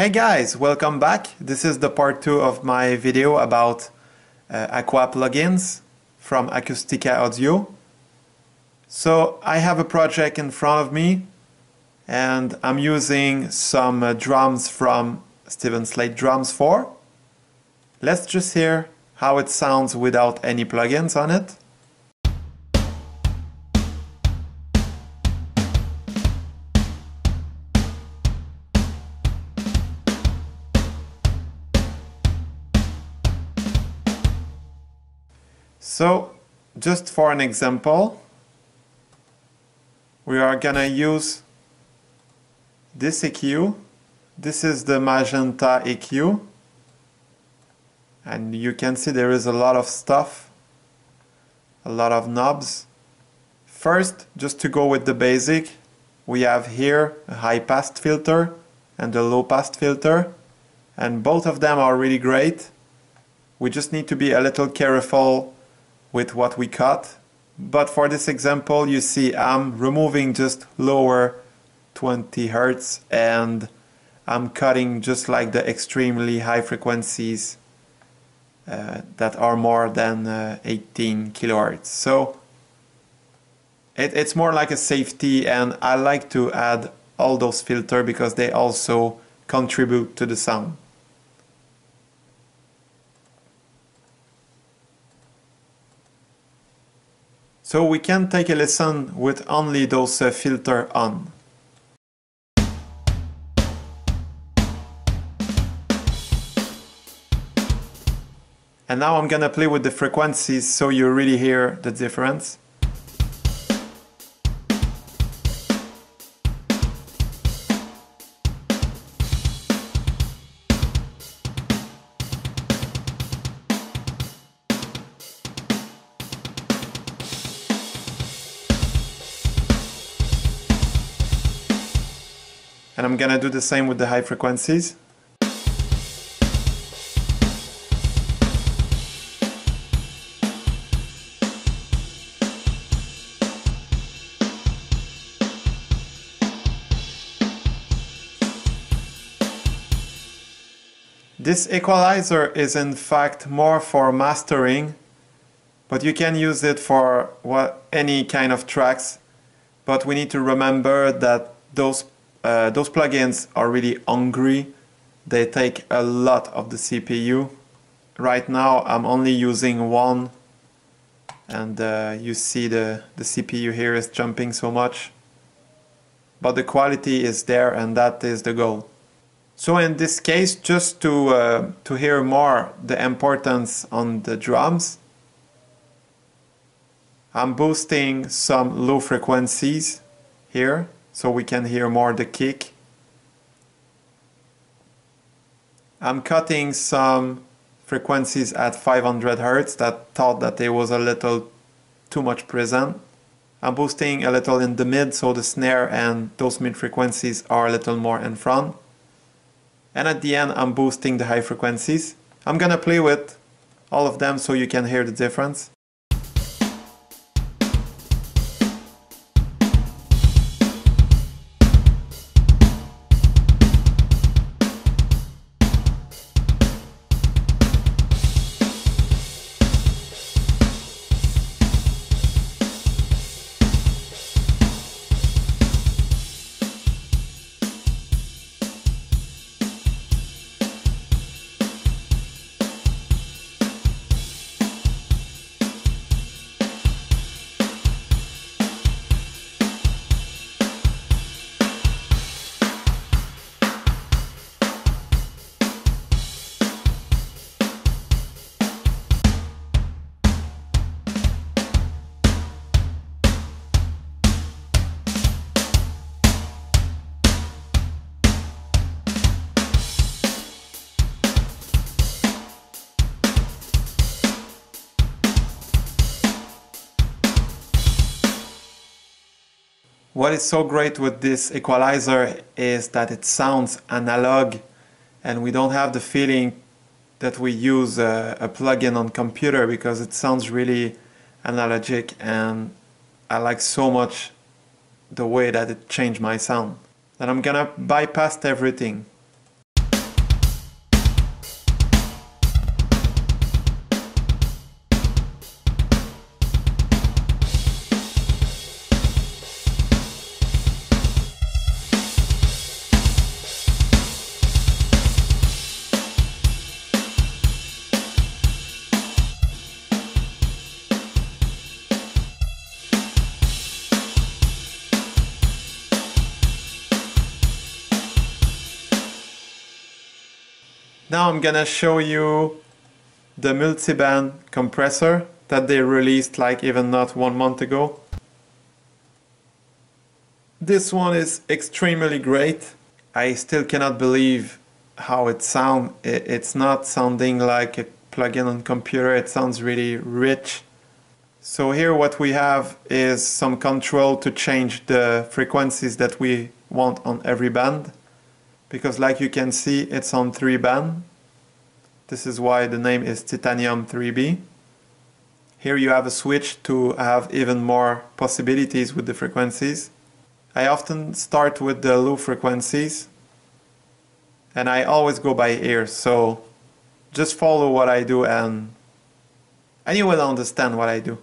Hey guys, welcome back. This is the part 2 of my video about Aqua plugins from Acoustica Audio. So I have a project in front of me and I'm using some drums from Steven Slate Drums 4. Let's just hear how it sounds without any plugins on it. So, just for an example, we are gonna use this EQ. This is the magenta EQ. And you can see there is a lot of stuff, a lot of knobs. First, just to go with the basic, we have here a high pass filter and a low pass filter. And both of them are really great. We just need to be a little careful with what we cut. But for this example, you see I'm removing just lower 20 Hz and I'm cutting just like the extremely high frequencies that are more than 18 kilohertz. So it's more like a safety, and I like to add all those filters because they also contribute to the sound. So we can take a listen with only those filters on. And now I'm gonna play with the frequencies so you really hear the difference. And I'm gonna do the same with the high frequencies. This equalizer is in fact more for mastering, but you can use it for any kind of tracks. But we need to remember that those plugins are really hungry. They take a lot of the CPU. Right now I'm only using one, and you see the CPU here is jumping so much. But the quality is there, and that is the goal. So in this case, just to hear more the importance on the drums, I'm boosting some low frequencies here, so we can hear more the kick. I'm cutting some frequencies at 500 Hz that thought that they was a little too much present. I'm boosting a little in the mid, so the snare and those mid frequencies are a little more in front. And at the end I'm boosting the high frequencies. I'm gonna play with all of them so you can hear the difference. What is so great with this equalizer is that it sounds analog, and we don't have the feeling that we use a plugin on computer, because it sounds really analogic, and I like so much the way that it changed my sound that I'm gonna bypass everything. Now I'm gonna show you the multiband compressor that they released like even not 1 month ago. This one is extremely great. I still cannot believe how it sounds. It's not sounding like a plug-in on computer, it sounds really rich. So here what we have is some control to change the frequencies that we want on every band. Because like you can see, it's on 3 band. This is why the name is Titanium 3B. Here you have a switch to have even more possibilities with the frequencies. I often start with the low frequencies and I always go by ear, so just follow what I do and you will understand what I do.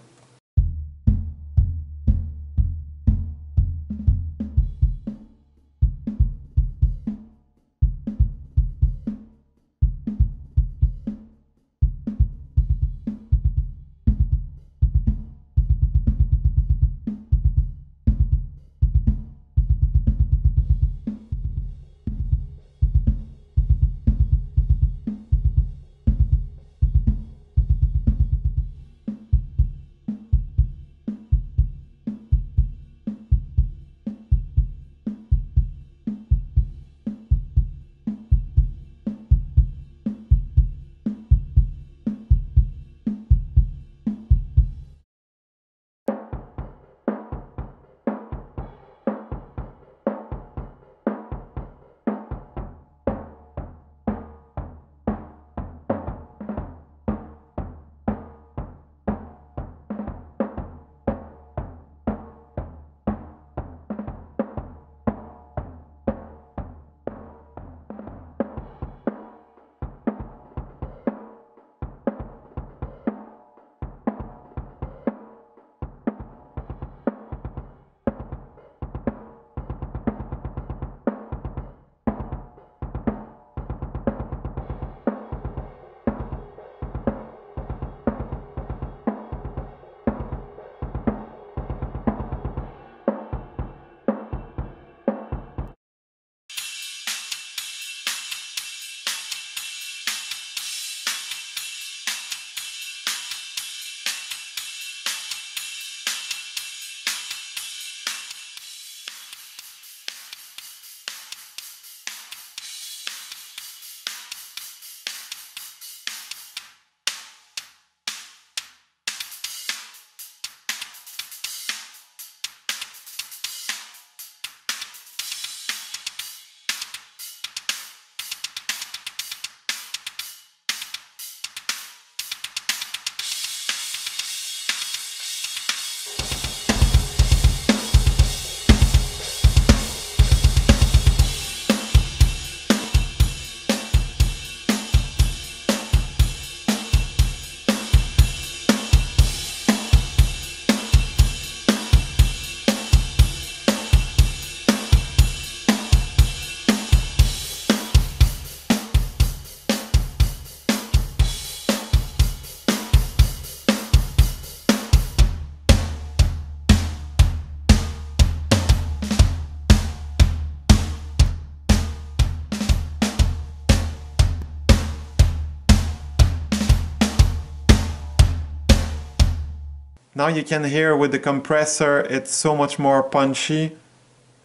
Now you can hear with the compressor it's so much more punchy,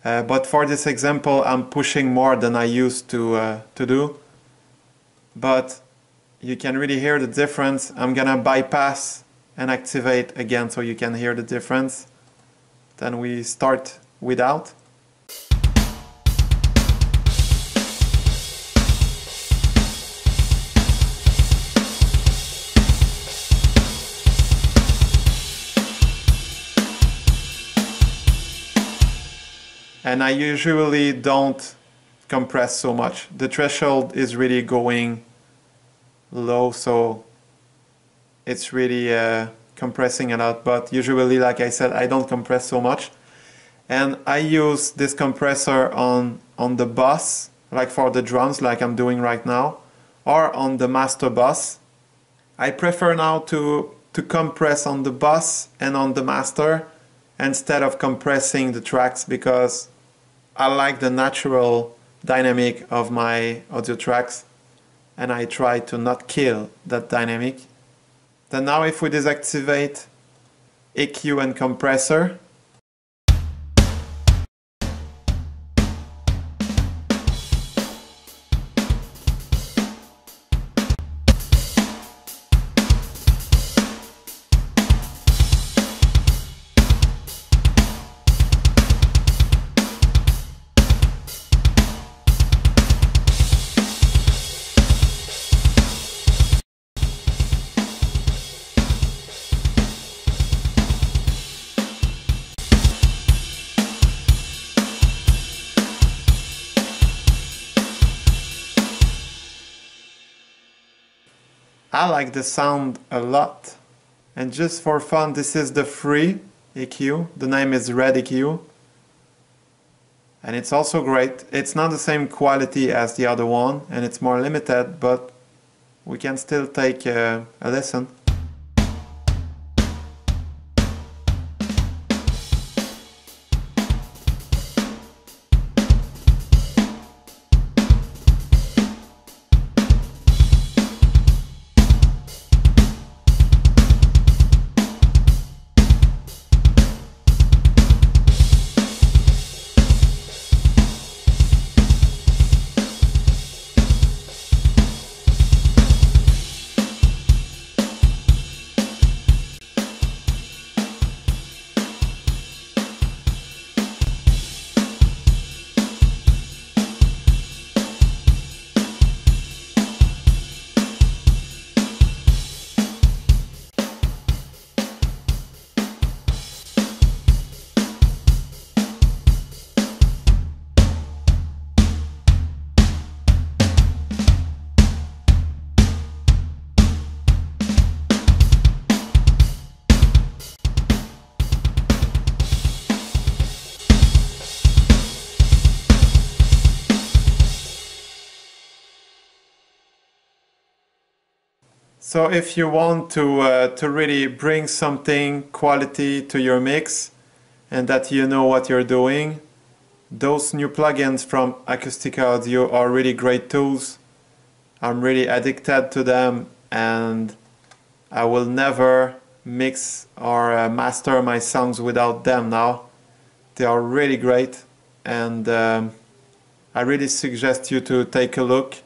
but for this example I'm pushing more than I used to do. But you can really hear the difference. I'm gonna bypass and activate again so you can hear the difference. Then we start without. And I usually don't compress so much. The threshold is really going low, so it's really compressing a lot. But usually, like I said, I don't compress so much. And I use this compressor on the bus, like for the drums, like I'm doing right now, or on the master bus. I prefer now to compress on the bus and on the master instead of compressing the tracks, because I like the natural dynamic of my audio tracks. and I try to not kill that dynamic. Then now if we deactivate EQ and compressor, I like the sound a lot. And just for fun, this is the free EQ. The name is Red EQ. And it's also great. It's not the same quality as the other one, and it's more limited, but we can still take a listen. So if you want to really bring something quality to your mix and that you know what you're doing, those new plugins from Acoustica Audio are really great tools. I'm really addicted to them, and I will never mix or master my songs without them now. They are really great, and I really suggest you to take a look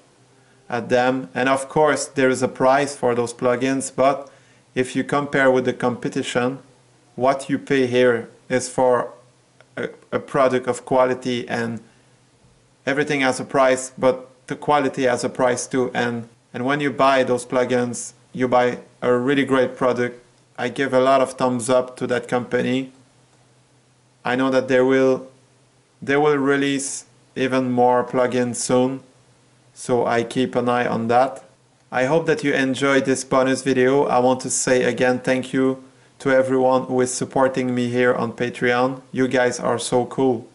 at them. And of course there is a price for those plugins, but if you compare with the competition, what you pay here is for a product of quality, and everything has a price, but the quality has a price too. And when you buy those plugins, you buy a really great product. I give a lot of thumbs up to that company. I know that they will release even more plugins soon, so I keep an eye on that. I hope that you enjoyed this bonus video. I want to say again thank you to everyone who is supporting me here on Patreon. You guys are so cool.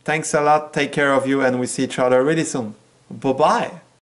Thanks a lot, take care of you, and we see each other really soon. Bye bye!